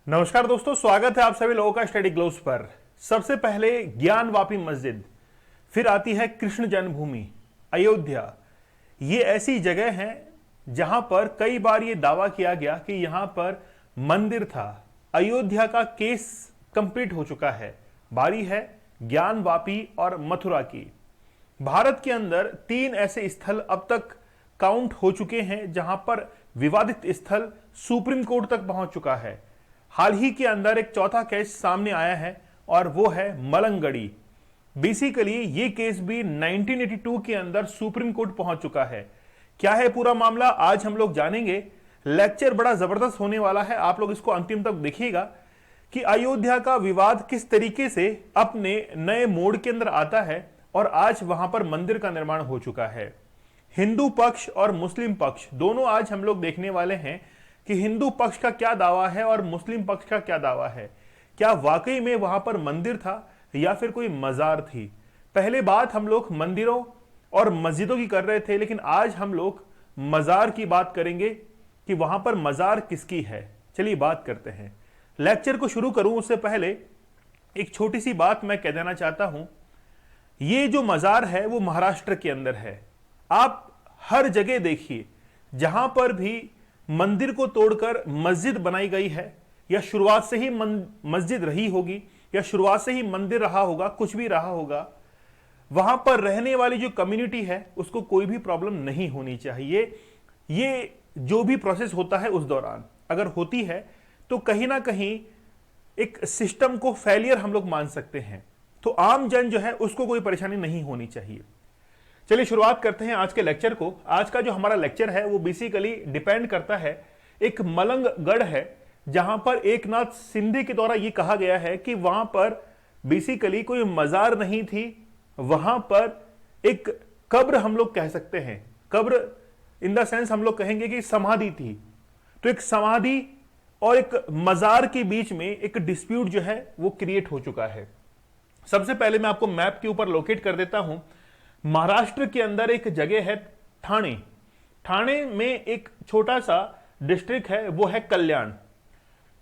नमस्कार दोस्तों, स्वागत है आप सभी लोगों का स्टडी ग्लोब्स पर। सबसे पहले ज्ञानवापी मस्जिद, फिर आती है कृष्ण जन्मभूमि अयोध्या। ये ऐसी जगह है जहां पर कई बार ये दावा किया गया कि यहां पर मंदिर था। अयोध्या का केस कंप्लीट हो चुका है। बारी है ज्ञानवापी और मथुरा की। भारत के अंदर 3 ऐसे स्थल अब तक काउंट हो चुके हैं जहां पर विवादित स्थल सुप्रीम कोर्ट तक पहुंच चुका है। हाल ही के अंदर एक चौथा केस सामने आया है और वो है मलंगगढ़ी। बेसिकली ये केस भी 1982 के अंदर सुप्रीम कोर्ट पहुंच चुका है। क्या है पूरा मामला, आज हम लोग जानेंगे। लेक्चर बड़ा जबरदस्त होने वाला है, आप लोग इसको अंतिम तक देखिएगा कि अयोध्या का विवाद किस तरीके से अपने नए मोड़ के अंदर आता है और आज वहां पर मंदिर का निर्माण हो चुका है। हिंदू पक्ष और मुस्लिम पक्ष दोनों आज हम लोग देखने वाले हैं कि हिंदू पक्ष का क्या दावा है और मुस्लिम पक्ष का क्या दावा है। क्या वाकई में वहां पर मंदिर था या फिर कोई मजार थी। पहले बात हम लोग मंदिरों और मस्जिदों की कर रहे थे, लेकिन आज हम लोग मजार की बात करेंगे कि वहां पर मजार किसकी है। चलिए बात करते हैं। लेक्चर को शुरू करूं उससे पहले एक छोटी सी बात मैं कह देना चाहता हूं। ये जो मजार है वो महाराष्ट्र के अंदर है। आप हर जगह देखिए जहां पर भी मंदिर को तोड़कर मस्जिद बनाई गई है, या शुरुआत से ही मस्जिद रही होगी, या शुरुआत से ही मंदिर रहा होगा, कुछ भी रहा होगा, वहां पर रहने वाली जो कम्युनिटी है उसको कोई भी प्रॉब्लम नहीं होनी चाहिए। ये जो भी प्रोसेस होता है उस दौरान अगर होती है तो कहीं ना कहीं एक सिस्टम को फेलियर हम लोग मान सकते हैं। तो आम जन जो है उसको कोई परेशानी नहीं होनी चाहिए। चलिए शुरुआत करते हैं आज के लेक्चर को। आज का जो हमारा लेक्चर है वो बेसिकली डिपेंड करता है, एक मलंगगढ़ है जहां पर एकनाथ शिंदे के द्वारा ये कहा गया है कि वहां पर बेसिकली कोई मजार नहीं थी, वहां पर एक कब्र हम लोग कह सकते हैं। कब्र इन द सेंस हम लोग कहेंगे कि समाधि थी। तो एक समाधि और एक मजार के बीच में एक डिस्प्यूट जो है वो क्रिएट हो चुका है। सबसे पहले मैं आपको मैप के ऊपर लोकेट कर देता हूं। महाराष्ट्र के अंदर एक जगह है ठाणे। ठाणे में एक छोटा सा डिस्ट्रिक्ट है वो है कल्याण।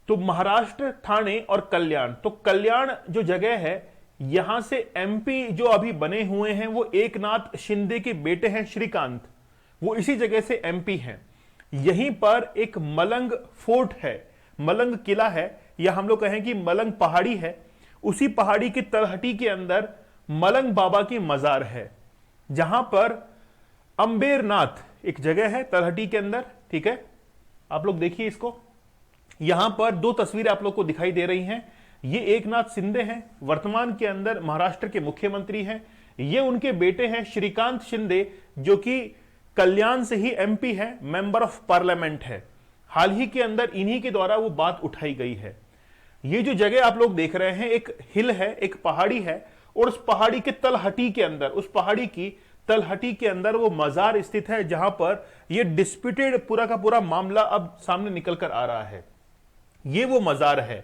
तो महाराष्ट्र, ठाणे और कल्याण, तो कल्याण जो जगह है यहां से एमपी जो अभी बने हुए हैं वो एकनाथ शिंदे के बेटे हैं श्रीकांत, वो इसी जगह से एमपी हैं। यहीं पर एक मलंग फोर्ट है, मलंग किला है, या हम लोग कहें कि मलंग पहाड़ी है। उसी पहाड़ी की तलहटी के अंदर मलंग बाबा की मजार है, जहां पर अंबेरनाथ एक जगह है तलहटी के अंदर। ठीक है, आप लोग देखिए इसको। यहां पर 2 तस्वीरें आप लोग को दिखाई दे रही हैं। ये एकनाथ शिंदे हैं, वर्तमान के अंदर महाराष्ट्र के मुख्यमंत्री हैं। ये उनके बेटे हैं श्रीकांत शिंदे, जो कि कल्याण से ही एमपी है, मेंबर ऑफ पार्लियामेंट है। हाल ही के अंदर इन्हीं के द्वारा वो बात उठाई गई है। ये जो जगह आप लोग देख रहे हैं एक हिल है, एक पहाड़ी है, और उस पहाड़ी के तलहटी के अंदर, उस पहाड़ी की तलहटी के अंदर वो मजार स्थित है, जहां पर ये डिस्प्यूटेड पूरा का पूरा मामला अब सामने निकल कर आ रहा है। ये वो मजार है।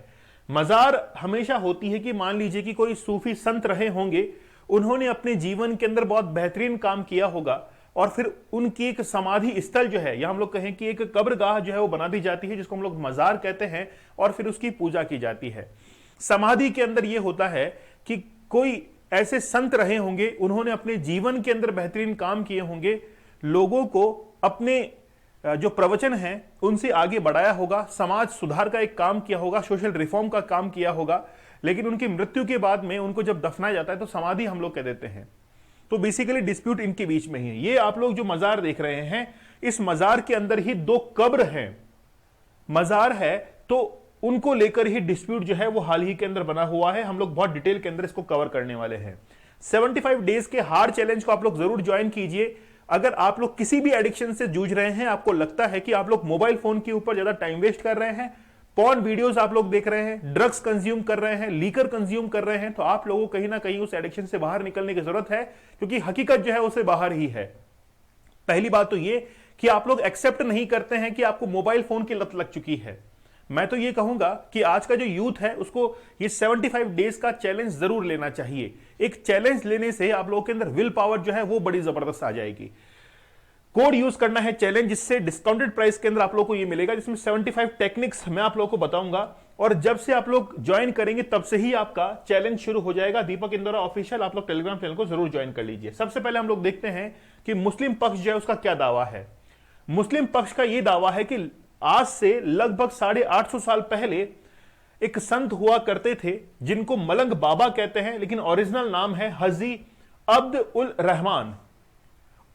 मजार हमेशा होती है कि मान लीजिए कि कोई सूफी संत रहे होंगे, उन्होंने अपने जीवन के अंदर बहुत बेहतरीन काम किया होगा, और फिर उनकी एक समाधि स्थल जो है, या हम लोग कहें कि एक कब्रगाह जो है वो बना दी जाती है, जिसको हम लोग मजार कहते हैं, और फिर उसकी पूजा की जाती है। समाधि के अंदर यह होता है कि कोई ऐसे संत रहे होंगे, उन्होंने अपने जीवन के अंदर बेहतरीन काम किए होंगे, लोगों को अपने जो प्रवचन हैं उनसे आगे बढ़ाया होगा, समाज सुधार का एक काम किया होगा, सोशल रिफॉर्म का काम किया होगा, लेकिन उनकी मृत्यु के बाद में उनको जब दफनाया जाता है तो समाधि हम लोग कह देते हैं। तो बेसिकली डिस्प्यूट इनके बीच में ही है। ये आप लोग जो मजार देख रहे हैं, इस मजार के अंदर ही 2 कब्र हैं, मजार है, तो उनको लेकर ही डिस्प्यूट जो है वो हाल ही के अंदर बना हुआ है। हम लोग बहुत डिटेल के अंदर इसको कवर करने वाले हैं। 75 डेज के हार्ड चैलेंज को आप लोग जरूर ज्वाइन कीजिए। अगर आप लोग किसी भी एडिक्शन से जूझ रहे हैं, आपको लगता है कि आप लोग मोबाइल फोन के ऊपर ज्यादा टाइम वेस्ट कर रहे हैं, पॉर्न वीडियोस आप लोग देख रहे हैं, ड्रग्स कंज्यूम कर रहे हैं, लीकर कंज्यूम कर रहे हैं, तो आप लोगों को कहीं ना कहीं उस एडिक्शन से बाहर निकलने की जरूरत है, क्योंकि हकीकत जो है उससे बाहर ही है। पहली बात तो ये कि आप लोग एक्सेप्ट नहीं करते हैं कि आपको मोबाइल फोन की लत लग चुकी है। मैं तो ये कहूंगा कि आज का जो यूथ है उसको ये 75 डेज का चैलेंज जरूर लेना चाहिए। एक चैलेंज लेने से आप लोगों के अंदर विल पावर जो है वो बड़ी जबरदस्त आ जाएगी। कोड यूज करना है चैलेंज, जिससे डिस्काउंटेड प्राइस के अंदर आप लोगों को ये मिलेगा, जिसमें 75 टेक्निक्स मैं आप लोगों को बताऊंगा। और जब से आप लोग ज्वाइन करेंगे तब से ही आपका चैलेंज शुरू हो जाएगा। दीपक इंदौरा ऑफिशियल, आप लोग टेलीग्राम चैनल को जरूर ज्वाइन कर लीजिए। सबसे पहले हम लोग देखते हैं कि मुस्लिम पक्ष जो है उसका क्या दावा है। मुस्लिम पक्ष का यह दावा है कि आज से लगभग 850 साल पहले एक संत हुआ करते थे जिनको मलंग बाबा कहते हैं, लेकिन ओरिजिनल नाम है हजी अब्द उल रहमान।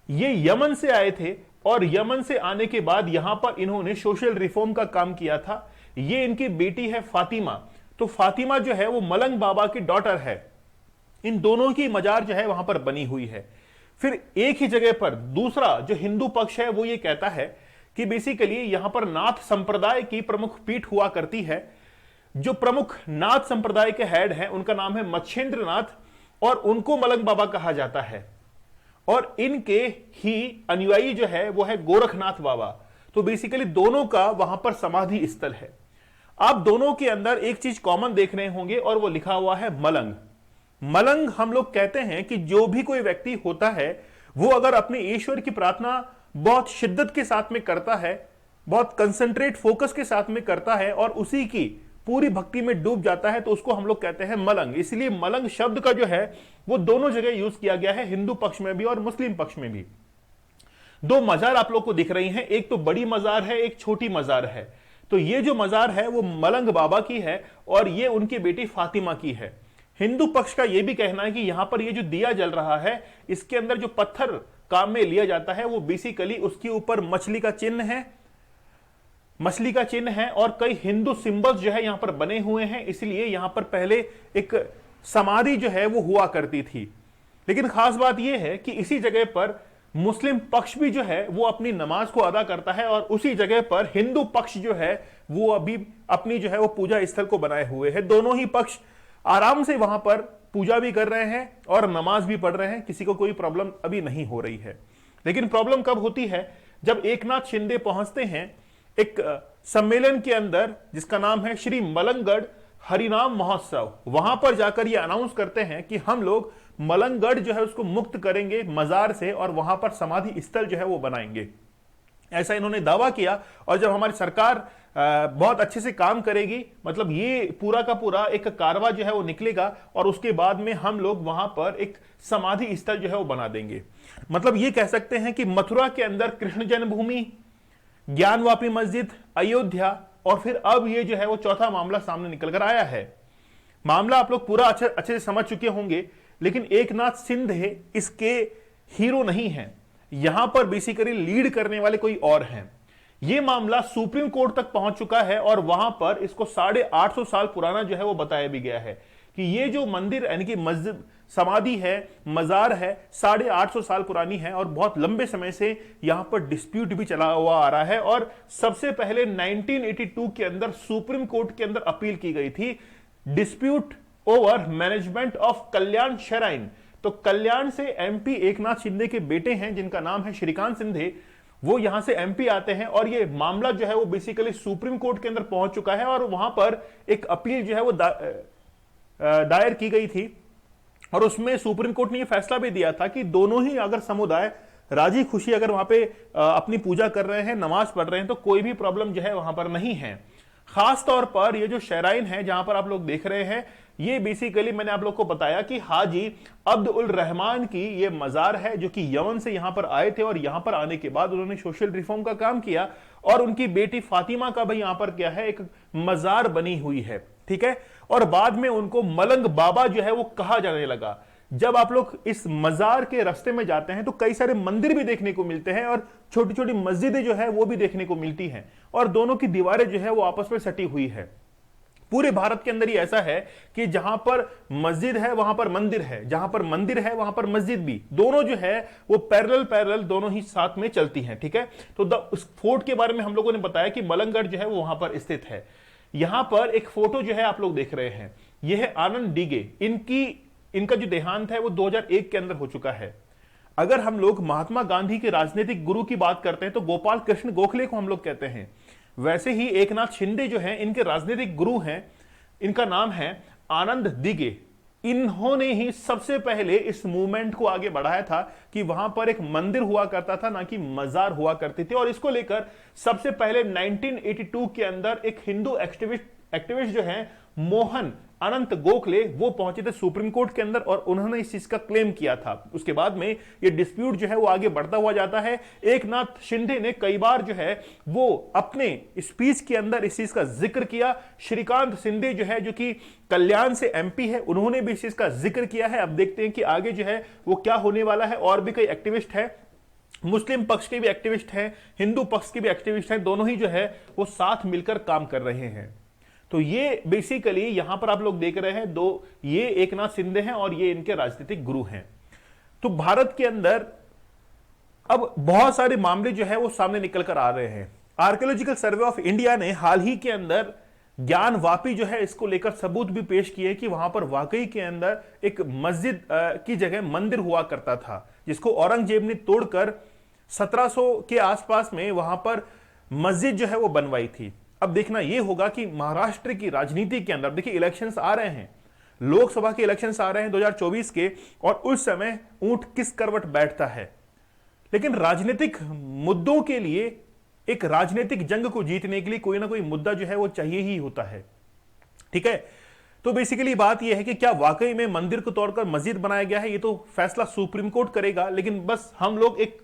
ये यमन से आए थे और यमन से आने के बाद यहां पर इन्होंने सोशल रिफॉर्म का काम किया था। ये इनकी बेटी है फातिमा। तो फातिमा जो है वो मलंग बाबा की डॉटर है। इन दोनों की मजार जो है वहां पर बनी हुई है। फिर एक ही जगह पर दूसरा जो हिंदू पक्ष है वो ये कहता है कि बेसिकली यहां पर नाथ संप्रदाय की प्रमुख पीठ हुआ करती है। जो प्रमुख नाथ संप्रदाय के हेड हैं उनका नाम है मच्छेंद्र नाथ और उनको मलंग बाबा कहा जाता है। और इनके ही अनुयायी जो है वो है गोरखनाथ बाबा। तो बेसिकली दोनों का वहां पर समाधि स्थल है। आप दोनों के अंदर एक चीज कॉमन देख रहे होंगे और वो लिखा हुआ है मलंग। मलंग हम लोग कहते हैं कि जो भी कोई व्यक्ति होता है वो अगर अपने ईश्वर की प्रार्थना बहुत शिद्दत के साथ में करता है, बहुत कंसंट्रेट फोकस के साथ में करता है और उसी की पूरी भक्ति में डूब जाता है, तो उसको हम लोग कहते हैं मलंग। इसलिए मलंग शब्द का जो है वो दोनों जगह यूज किया गया है, हिंदू पक्ष में भी और मुस्लिम पक्ष में भी। दो मजार आप लोग को दिख रही हैं, एक तो बड़ी मजार है, एक छोटी मजार है। तो ये जो मजार है वो मलंग बाबा की है और ये उनकी बेटी फातिमा की है। हिंदू पक्ष का यह भी कहना है कि यहां पर ये जो दिया जल रहा है इसके अंदर जो पत्थर काम में लिया जाता है वो बेसिकली उसके ऊपर मछली का चिन्ह है, मछली का चिन्ह है और कई हिंदू सिंबल्स जो है यहां पर बने हुए हैं। इसलिए यहां पर पहले एक समाधि जो है वो हुआ करती थी। लेकिन खास बात यह है कि इसी जगह पर मुस्लिम पक्ष भी जो है वो अपनी नमाज को अदा करता है और उसी जगह पर हिंदू पक्ष जो है वो अभी अपनी जो है वो पूजा स्थल को बनाए हुए है। दोनों ही पक्ष आराम से वहां पर पूजा भी कर रहे हैं और नमाज भी पढ़ रहे हैं, किसी को कोई प्रॉब्लम अभी नहीं हो रही है। लेकिन प्रॉब्लम कब होती है, जब एकनाथ शिंदे पहुंचते हैं एक सम्मेलन के अंदर जिसका नाम है श्री मलंगगढ़ हरिनाम महोत्सव। वहां पर जाकर ये अनाउंस करते हैं कि हम लोग मलंगगढ़ जो है उसको मुक्त करेंगे मजार से और वहां पर समाधि स्थल जो है वो बनाएंगे। ऐसा इन्होंने दावा किया। और जब हमारी सरकार बहुत अच्छे से काम करेगी, मतलब ये पूरा का पूरा एक कारवा जो है वो निकलेगा और उसके बाद में हम लोग वहां पर एक समाधि स्थल जो है वो बना देंगे। मतलब ये कह सकते हैं कि मथुरा के अंदर कृष्ण जन्मभूमि, ज्ञानवापी मस्जिद, अयोध्या और फिर अब ये जो है वो चौथा मामला सामने निकल कर आया है। मामला आप लोग पूरा अच्छे से समझ चुके होंगे, लेकिन एकनाथ शिंदे इसके हीरो नहीं है। यहां पर बेसिकली लीड करने वाले कोई और हैं। यह मामला सुप्रीम कोर्ट तक पहुंच चुका है और वहां पर इसको 850 साल पुराना जो है वो बताया भी गया है कि ये जो मंदिर यानी कि मस्जिद, समाधि है, मजार है, 850 साल पुरानी है और बहुत लंबे समय से यहां पर डिस्प्यूट भी चला हुआ आ रहा है। और सबसे पहले 1982 के अंदर सुप्रीम कोर्ट के अंदर अपील की गई थी, dispute over management of Kalyan shrine. तो कल्याण से एमपी एकनाथ शिंदे के बेटे हैं जिनका नाम है श्रीकांत शिंदे, वो यहां से एमपी आते हैं और ये मामला जो है वो बेसिकली सुप्रीम कोर्ट के अंदर पहुंच चुका है और वहां पर एक अपील जो है वो दायर की गई थी। और उसमें सुप्रीम कोर्ट ने यह फैसला भी दिया था कि दोनों ही अगर समुदाय राजी खुशी अगर वहां पे अपनी पूजा कर रहे हैं, नमाज पढ़ रहे हैं, तो कोई भी प्रॉब्लम जो है वहां पर नहीं है। खास तौर पर ये जो शराइन है जहां पर आप लोग देख रहे हैं, ये बेसिकली मैंने आप लोग को बताया कि हाजी अब्द उल रहमान की ये मजार है जो कि यमन से यहां पर आए थे और यहां पर आने के बाद उन्होंने सोशल रिफॉर्म का काम किया और उनकी बेटी फातिमा का भाई यहां पर क्या है एक मजार बनी हुई है, ठीक है। और बाद में उनको मलंग बाबा जो है वो कहा जाने लगा। जब आप लोग इस मजार के रास्ते में जाते हैं तो कई सारे मंदिर भी देखने को मिलते हैं और छोटी छोटी मस्जिदें जो है वो भी देखने को मिलती हैं और दोनों की दीवारें जो है वो आपस में सटी हुई है। पूरे भारत के अंदर ही ऐसा है कि जहां पर मस्जिद है वहां पर मंदिर है, जहां पर मंदिर है वहां पर मस्जिद भी, दोनों जो है वो पैरेलल दोनों ही साथ में चलती हैं, ठीक है। तो उस फोर्ट के बारे में हम लोगों ने बताया कि मलंगगढ़ जो है वो वहां पर स्थित है। यहां पर एक फोटो जो है आप लोग देख रहे हैं, यह है आनंद डीगे। इनका जो देहांत है वो 2001 के अंदर हो चुका है। अगर हम लोग महात्मा गांधी के राजनीतिक गुरु की बात करते हैं तो गोपाल कृष्ण गोखले को हम लोग कहते हैं। वैसे ही एकनाथ शिंदे जो हैं इनके राजनीतिक गुरु हैं, इनका नाम है आनंद दिगे। इन्होंने ही सबसे पहले इस मूवमेंट को आगे बढ़ाया था कि वहां पर एक मंदिर हुआ करता था, ना कि मजार हुआ करती थी। और इसको लेकर सबसे पहले 1982 के अंदर एक हिंदू एक्टिविस्ट जो है मोहन अनंत गोखले, वो पहुंचे थे सुप्रीम कोर्ट के अंदर और उन्होंने इस चीज का क्लेम किया था। उसके बाद में ये डिस्प्यूट जो है वो आगे बढ़ता हुआ जाता है। एकनाथ शिंदे ने कई बार जो है वो अपने स्पीच के अंदर इस चीज का जिक्र किया। श्रीकांत शिंदे जो है, जो कि कल्याण से एमपी है, उन्होंने भी इस चीज का जिक्र किया है। अब देखते हैं कि आगे जो है वो क्या होने वाला है। और भी कई एक्टिविस्ट है, मुस्लिम पक्ष के भी एक्टिविस्ट हैं, हिंदू पक्ष के भी एक्टिविस्ट हैं, दोनों ही जो है वो साथ मिलकर काम कर रहे हैं। तो ये बेसिकली यहां पर आप लोग देख रहे हैं दो, ये एकनाथ शिंदे हैं और ये इनके राजनीतिक गुरु हैं। तो भारत के अंदर अब बहुत सारे मामले जो है वो सामने निकल कर आ रहे हैं। आर्कियोलॉजिकल सर्वे ऑफ इंडिया ने हाल ही के अंदर ज्ञानवापी जो है इसको लेकर सबूत भी पेश किए कि वहां पर वाकई के अंदर एक मस्जिद की जगह मंदिर हुआ करता था, जिसको औरंगजेब ने तोड़कर 1700 के आसपास में वहां पर मस्जिद जो है वो बनवाई थी। अब देखना यह होगा कि महाराष्ट्र की राजनीति के अंदर, देखिए इलेक्शंस आ रहे हैं, लोकसभा के इलेक्शंस आ रहे हैं 2024 के, और उस समय ऊंट किस करवट बैठता है। लेकिन राजनीतिक मुद्दों के लिए, एक राजनीतिक जंग को जीतने के लिए कोई ना कोई मुद्दा जो है वो चाहिए ही होता है। ठीक है, तो बेसिकली बात यह है कि क्या वाकई में मंदिर को तोड़कर मस्जिद बनाया गया है, ये तो फैसला सुप्रीम कोर्ट करेगा। लेकिन बस हम लोग एक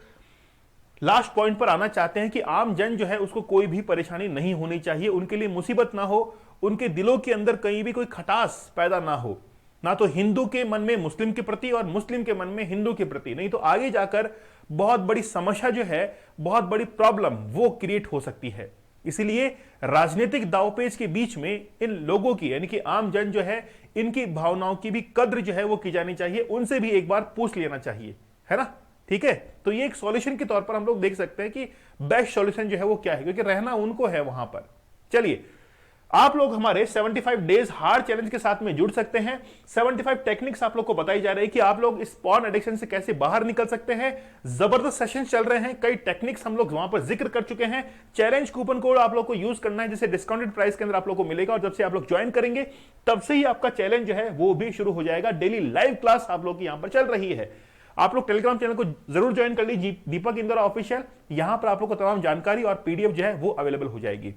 लास्ट पॉइंट पर आना चाहते हैं कि आम जन जो है उसको कोई भी परेशानी नहीं होनी चाहिए, उनके लिए मुसीबत ना हो, उनके दिलों के अंदर कहीं भी कोई खटास पैदा ना हो, ना तो हिंदू के मन में मुस्लिम के प्रति और मुस्लिम के मन में हिंदू के प्रति, नहीं तो आगे जाकर बहुत बड़ी समस्या जो है, बहुत बड़ी प्रॉब्लम वो क्रिएट हो सकती है। इसीलिए राजनीतिक दांवपेच के बीच में इन लोगों की, यानी कि आम जन जो है, इनकी भावनाओं की भी कद्र जो है वो की जानी चाहिए, उनसे भी एक बार पूछ लेना चाहिए, है ना। ठीक है, तो ये एक सॉल्यूशन के तौर पर हम लोग देख सकते हैं कि बेस्ट सॉल्यूशन जो है वो क्या है, क्योंकि रहना उनको है वहां पर। चलिए, आप लोग हमारे 75 डेज हार्ड चैलेंज के साथ में जुड़ सकते हैं। 75 टेक्निक्स आप लोग को बताई जा रही है कि आप लोग इस पॉर्न एडिक्शन से कैसे बाहर निकल सकते हैं। जबरदस्त सेशन चल रहे हैं, कई टेक्निक्स हम लोग वहां पर जिक्र कर चुके हैं। चैलेंज कूपन कोड आप लोग को यूज करना है, जिसे डिस्काउंटेड प्राइस के अंदर आप लोग को मिलेगा, और जब से आप लोग ज्वाइन करेंगे तब से ही आपका चैलेंज जो है वो भी शुरू हो जाएगा। डेली लाइव क्लास आप लोग की यहां पर चल रही है। आप लोग टेलीग्राम चैनल को जरूर ज्वाइन कर लीजिए, दीपक इंदौरा ऑफिशियल। यहां पर आप लोग को तमाम जानकारी और पीडीएफ जो है वो अवेलेबल हो जाएगी।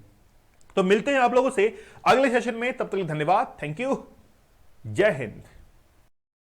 तो मिलते हैं आप लोगों से अगले सेशन में, तब तक धन्यवाद, थैंक यू, जय हिंद।